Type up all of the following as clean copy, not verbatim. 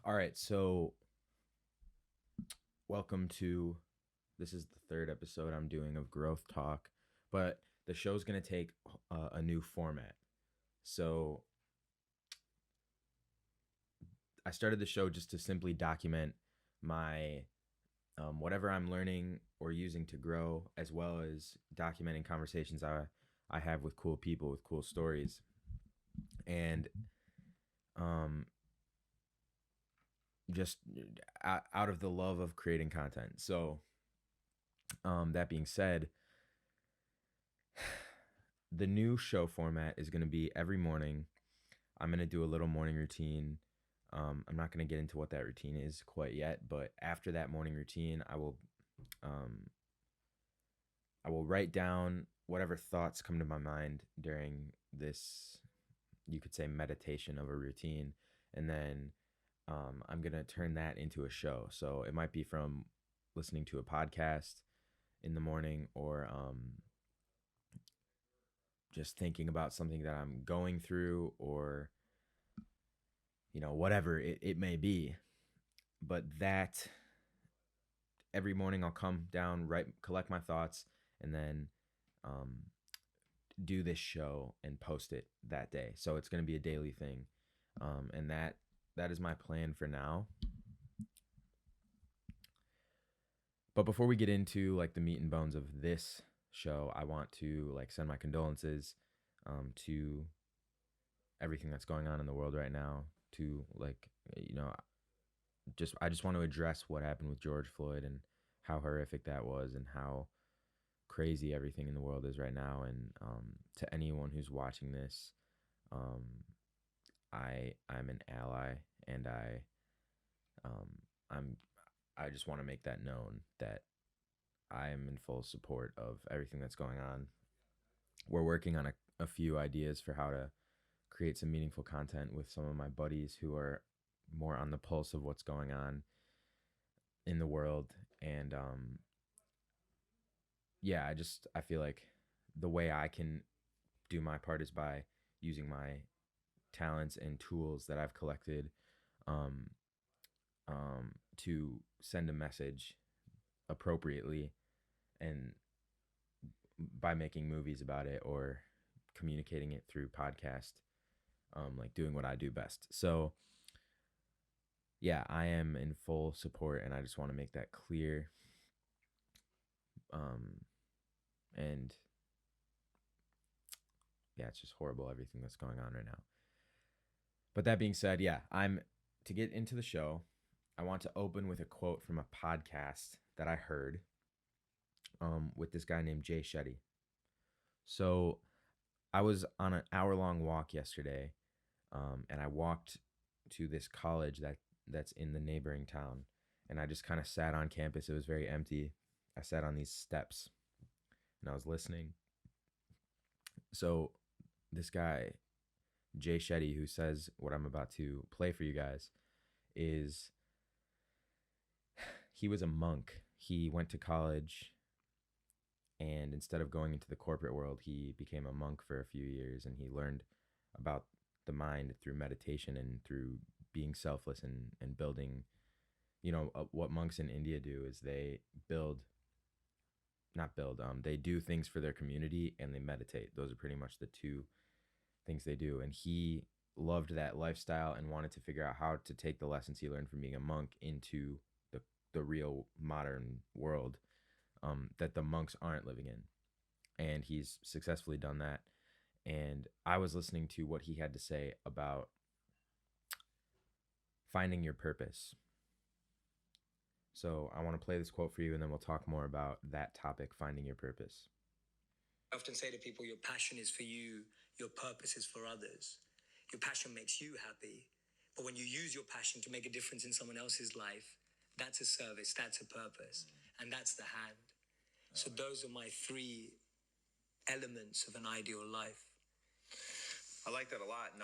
All right, so welcome to this is the third episode I'm doing of Growth Talk, but the show's going to take a new format. So I started the show just to simply document my whatever I'm learning or using to grow, as well as documenting conversations I have with cool people with cool stories, and um, just out of the love of creating content. So that being said, the new show format is going to be every morning. I'm going to do a little morning routine. I'm not going to get into what that routine is quite yet, but after that morning routine, um, I will write down whatever thoughts come to my mind during this, you could say, meditation of a routine, and then I'm going to turn that into a show. So it might be from listening to a podcast in the morning, or just thinking about something that I'm going through, or whatever it may be. But that every morning I'll come down, write, collect my thoughts, and then um, do this show and post it that day. So it's going to be a daily thing, and that is my plan for now. But before we get into like the meat and bones of this show, I want to like send my condolences to everything that's going on in the world right now. To like I just want to address what happened with George Floyd and how horrific that was, and how crazy everything in the world is right now. And to anyone who's watching this, um, I'm an ally, and um, I'm I just want to make that known that I am in full support of everything that's going on. We're working on a few ideas for how to create some meaningful content with some of my buddies who are more on the pulse of what's going on in the world. And yeah, I feel like the way I can do my part is by using my talents and tools that I've collected, um, to send a message appropriately, and by making movies about it or communicating it through podcast, like doing what I do best. So yeah, I am in full support, and I just want to make that clear. Um, and yeah, it's just horrible everything that's going on right now. But that being said, yeah, I'm to get into the show. I want to open with a quote from a podcast that I heard with this guy named Jay Shetty. So I was on an hour-long walk yesterday, and I walked to this college that's in the neighboring town, and I just kind of sat on campus. It was very empty. I sat on these steps, and I was listening. So this guy, Jay Shetty, who says what I'm about to play for you guys, is he was a monk. He went to college, and instead of going into the corporate world, he became a monk for a few years, and he learned about the mind through meditation and through being selfless, and building, what monks in India do is they build not build they do things for their community, and they meditate. Those are pretty much the two things they do. And he loved that lifestyle and wanted to figure out how to take the lessons he learned from being a monk into the real modern world, that the monks aren't living in. And he's successfully done that. And I was listening to what he had to say about finding your purpose. So I want to play this quote for you, and then we'll talk more about that topic, finding your purpose. I often say to people, your passion is for you, your purpose is for others. Your passion makes you happy. But when you use your passion to make a difference in someone else's life, that's a service, that's a purpose, and that's the hand. So those are my three elements of an ideal life. I like that a lot. And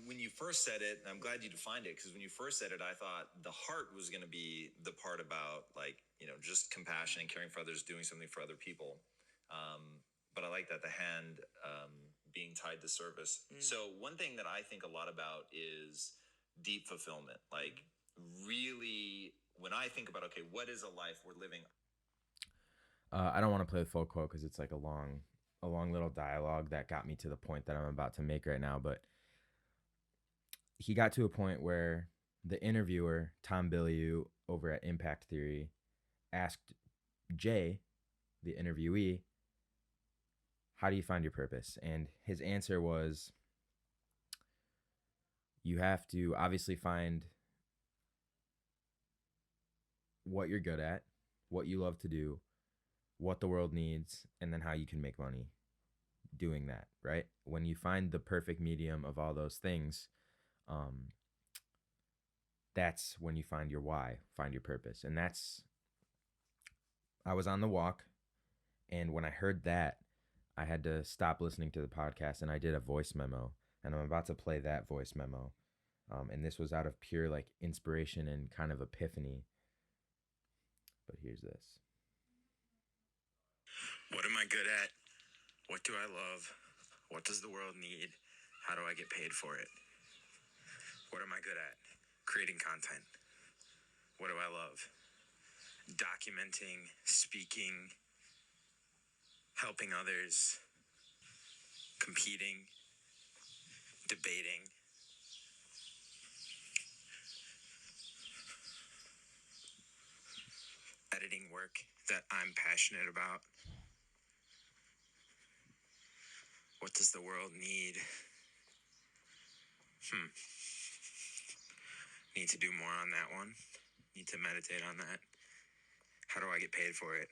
when you first said it, and I'm glad you defined it, because when you first said it, I thought the heart was going to be the part about just compassion and caring for others, doing something for other people. But I like that the hand being tied to service. So one thing that I think a lot about is deep fulfillment. Like really, when I think about, okay, what is a life we're living? I don't want to play the full quote because it's like a long little dialogue that got me to the point that I'm about to make right now. But he got to a point where the interviewer, Tom Bilyeu, over at Impact Theory, asked Jay, the interviewee, how do you find your purpose? And his answer was, you have to obviously find what you're good at, what you love to do, what the world needs, and then how you can make money doing that, right? When you find the perfect medium of all those things, that's when you find your why, find your purpose. And I was on the walk, and when I heard that, I had to stop listening to the podcast and I did a voice memo. And I'm about to play that voice memo. And this was out of pure like inspiration and kind of epiphany. But here's this. What am I good at? What do I love? What does the world need? How do I get paid for it? What am I good at? Creating content. What do I love? Documenting, speaking, helping others, competing, debating. Editing work that I'm passionate about. What does the world need? Need to do more on that one. Need to meditate on that. How do I get paid for it?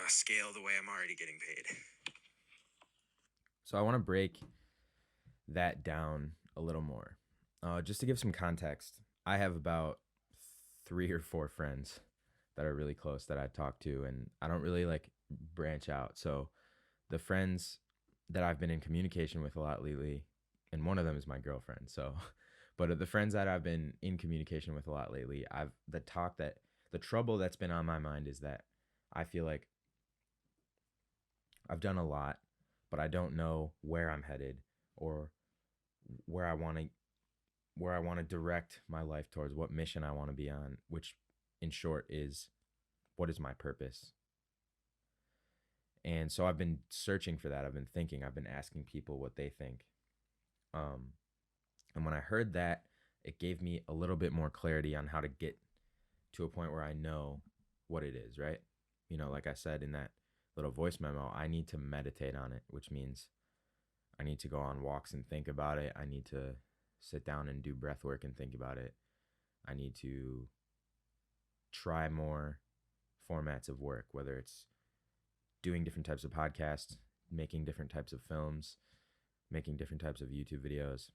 Scale the way I'm already getting paid. So I want to break that down a little more. Just to give some context, I have about 3 or 4 friends that are really close that I talk to, and I don't really like branch out. So the friends that I've been in communication with a lot lately, and one of them is my girlfriend. So, but the friends that I've been in communication with a lot lately, the trouble that's been on my mind is that I feel like I've done a lot, but I don't know where I'm headed or where I want to direct my life towards, what mission I want to be on, which in short is, what is my purpose? And so I've been searching for that. I've been thinking, I've been asking people what they think. And when I heard that, it gave me a little bit more clarity on how to get to a point where I know what it is, right? You know, like I said in that little voice memo, I need to meditate on it, which means I need to go on walks and think about it. I need to sit down and do breath work and think about it. I need to try more formats of work, whether it's doing different types of podcasts, making different types of films, making different types of YouTube videos.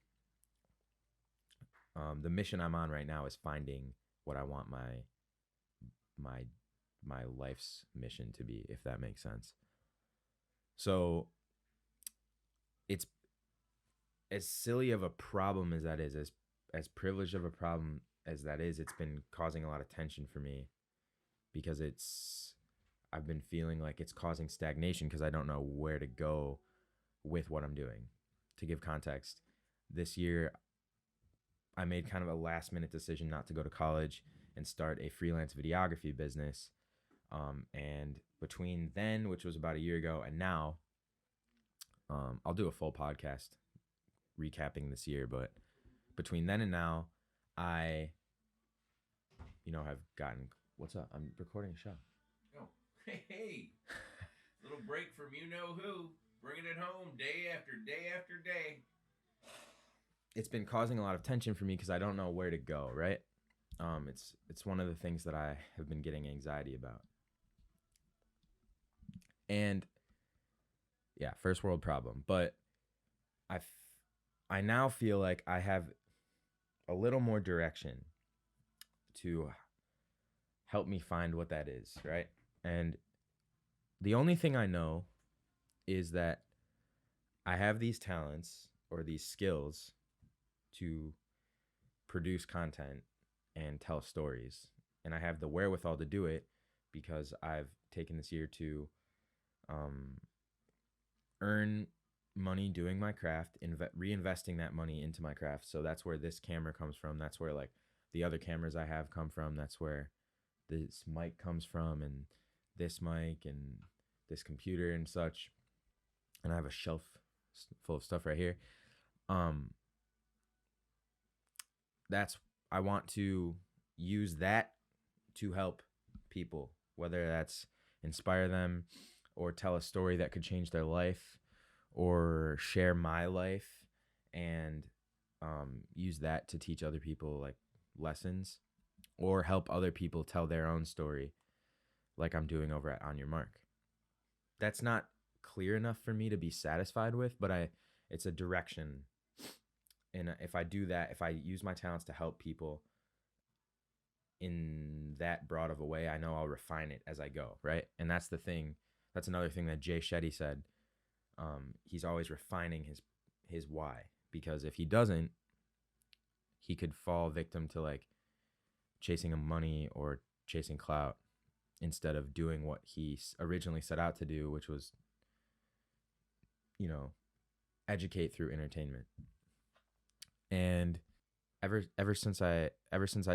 The mission I'm on right now is finding what I want my my life's mission to be, if that makes sense. So it's as silly of a problem as that is, as privileged of a problem as that is, it's been causing a lot of tension for me because I've been feeling like it's causing stagnation because I don't know where to go with what I'm doing. To give context, this year I made kind of a last minute decision not to go to college and start a freelance videography business. And between then, which was about a year ago, and now, I'll do a full podcast recapping this year. But between then and now, I, have gotten. What's up? I'm recording a show. Oh, hey, little break from you know who, bringing it home day after day after day. It's been causing a lot of tension for me because I don't know where to go. Right. It's one of the things that I have been getting anxiety about. And yeah, first world problem. But I now feel like I have a little more direction to help me find what that is, right? And the only thing I know is that I have these talents or these skills to produce content and tell stories. And I have the wherewithal to do it because I've taken this year to earn money doing my craft, reinvesting that money into my craft. So that's where this camera comes from. That's where like the other cameras I have come from. That's where this mic comes from, and this mic and this computer and such. And I have a shelf full of stuff right here. Um, that's I want to use that to help people, whether that's inspire them or tell a story that could change their life or share my life and use that to teach other people like lessons or help other people tell their own story like I'm doing over at On Your Mark. That's not clear enough for me to be satisfied with, but it's a direction. And if I do that, if I use my talents to help people in that broad of a way, I know I'll refine it as I go, right? And that's the thing. That's another thing that Jay Shetty said. He's always refining his why, because if he doesn't, he could fall victim to like chasing money or chasing clout instead of doing what he originally set out to do, which was, educate through entertainment. And ever since I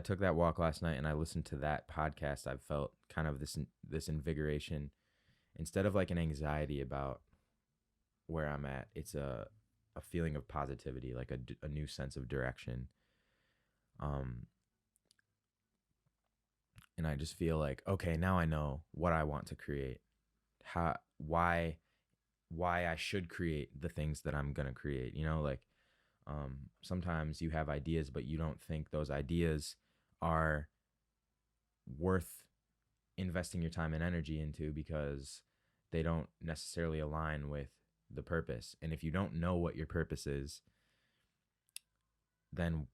took that walk last night and I listened to that podcast, I've felt kind of this invigoration instead of like an anxiety about where I'm at. It's a feeling of positivity, like a new sense of direction. And I just feel like, okay, now I know what I want to create, why I should create the things that I'm gonna create. Like sometimes you have ideas, but you don't think those ideas are worth investing your time and energy into because they don't necessarily align with the purpose. And if you don't know what your purpose is, then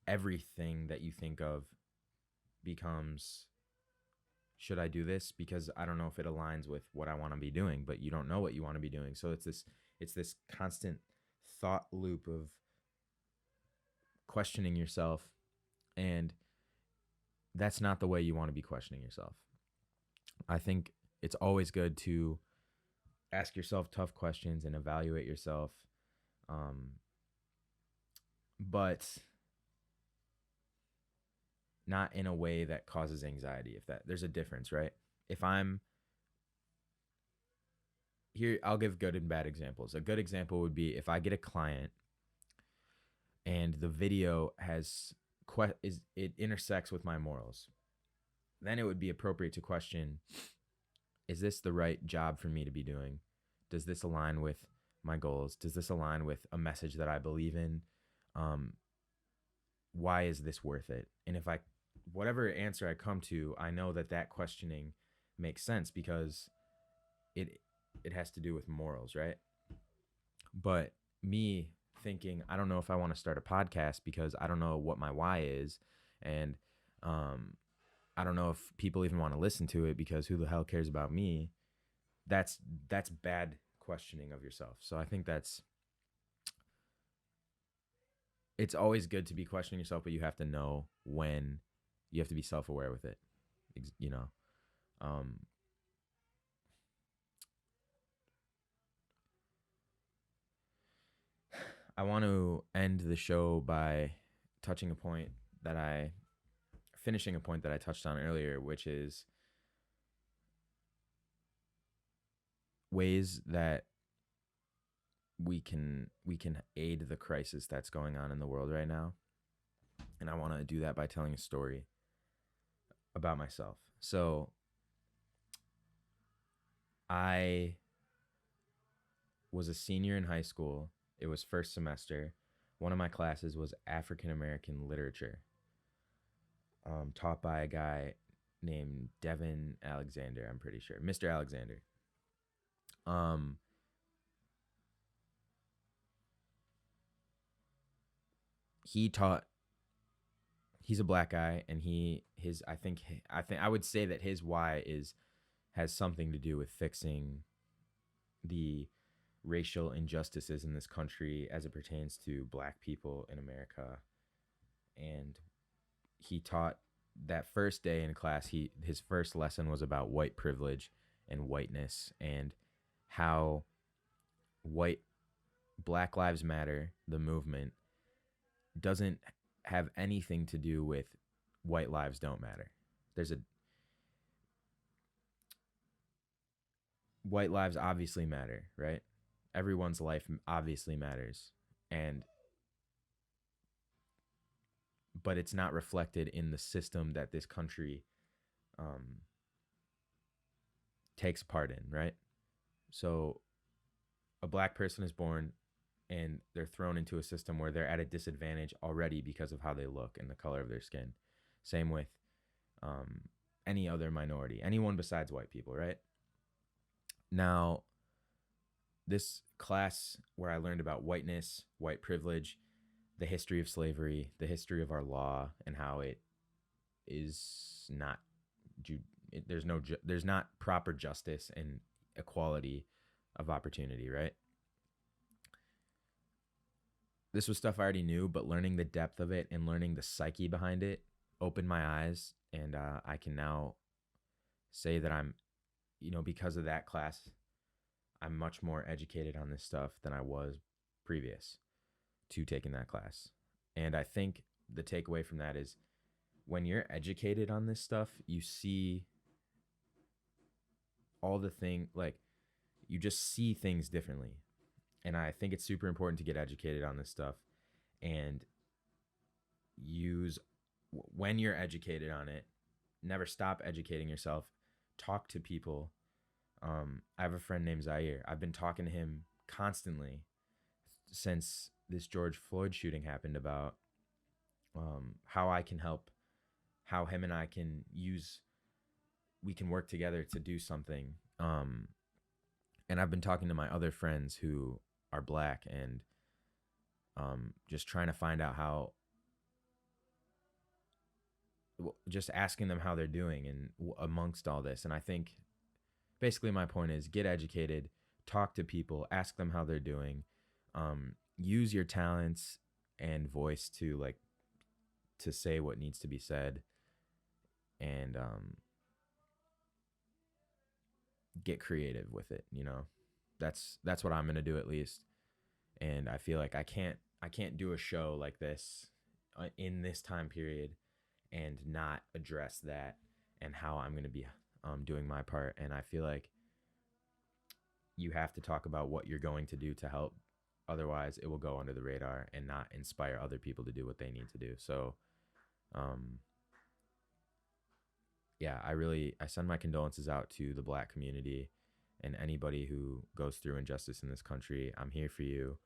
everything that you think of becomes, should I do this? Because I don't know if it aligns with what I want to be doing, but you don't know what you want to be doing. So it's this constant thought loop of questioning yourself, and that's not the way you want to be questioning yourself. I think it's always good to ask yourself tough questions and evaluate yourself, but not in a way that causes anxiety. If that there's a difference, right? If I'm here, I'll give good and bad examples. A good example would be if I get a client and the video it intersects with my morals, then it would be appropriate to question, is this the right job for me to be doing? Does this align with my goals? Does this align with a message that I believe in? Why is this worth it? And if whatever answer I come to, I know that questioning makes sense because it has to do with morals, right? But me thinking, I don't know if I want to start a podcast because I don't know what my why is, and I don't know if people even want to listen to it because who the hell cares about me? That's bad questioning of yourself. So I think it's always good to be questioning yourself, but you have to know when you have to be self-aware with it. I want to end the show by finishing a point that I touched on earlier, which is ways that we can aid the crisis that's going on in the world right now. And I want to do that by telling a story about myself. So I was a senior in high school. It was first semester. One of my classes was African American literature, taught by a guy named Devin Alexander, I'm pretty sure. Mr. Alexander. He's a black guy, and I would say that his why has something to do with fixing the racial injustices in this country as it pertains to black people in America. And he taught that first day in class, his first lesson was about white privilege and whiteness, and how white Black Lives Matter, the movement, doesn't have anything to do with white lives don't matter. There's a white lives obviously matter, right? Everyone's life obviously matters. And but it's not reflected in the system that this country um, takes part in, right? So a black person is born and they're thrown into a system where they're at a disadvantage already because of how they look and the color of their skin. Same with um, any other minority, anyone besides white people, right? Now, this class where I learned about whiteness, white privilege, the history of slavery, the history of our law, and how it is not there's not proper justice and equality of opportunity, right? This was stuff I already knew, but learning the depth of it and learning the psyche behind it opened my eyes, and I can now say that I'm, because of that class, I'm much more educated on this stuff than I was previous to taking that class. And I think the takeaway from that is when you're educated on this stuff, you see all the thing, like you just see things differently. And I think it's super important to get educated on this stuff and use, when you're educated on it, never stop educating yourself. Talk to people. I have a friend named Zaire. I've been talking to him constantly since this George Floyd shooting happened about how I can help, how him and I can we can work together to do something. And I've been talking to my other friends who are black and just trying to find out how, just asking them how they're doing and amongst all this. And I think basically my point is get educated, talk to people, ask them how they're doing, use your talents and voice to say what needs to be said, and get creative with it. That's what I'm gonna do, at least. And I feel like I can't do a show like this in this time period and not address that and how I'm gonna be doing my part. And I feel like you have to talk about what you're going to do to help. Otherwise, it will go under the radar and not inspire other people to do what they need to do. So, yeah, I send my condolences out to the black community and anybody who goes through injustice in this country. I'm here for you,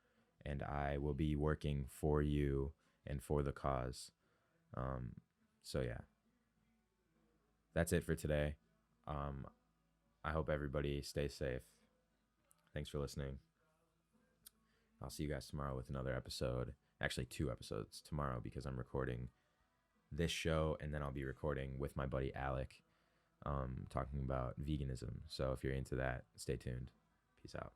and I will be working for you and for the cause. So yeah, that's it for today. I hope everybody stays safe. Thanks for listening. I'll see you guys tomorrow with another episode. Actually, 2 episodes tomorrow because I'm recording this show and then I'll be recording with my buddy Alec, talking about veganism. So if you're into that, stay tuned. Peace out.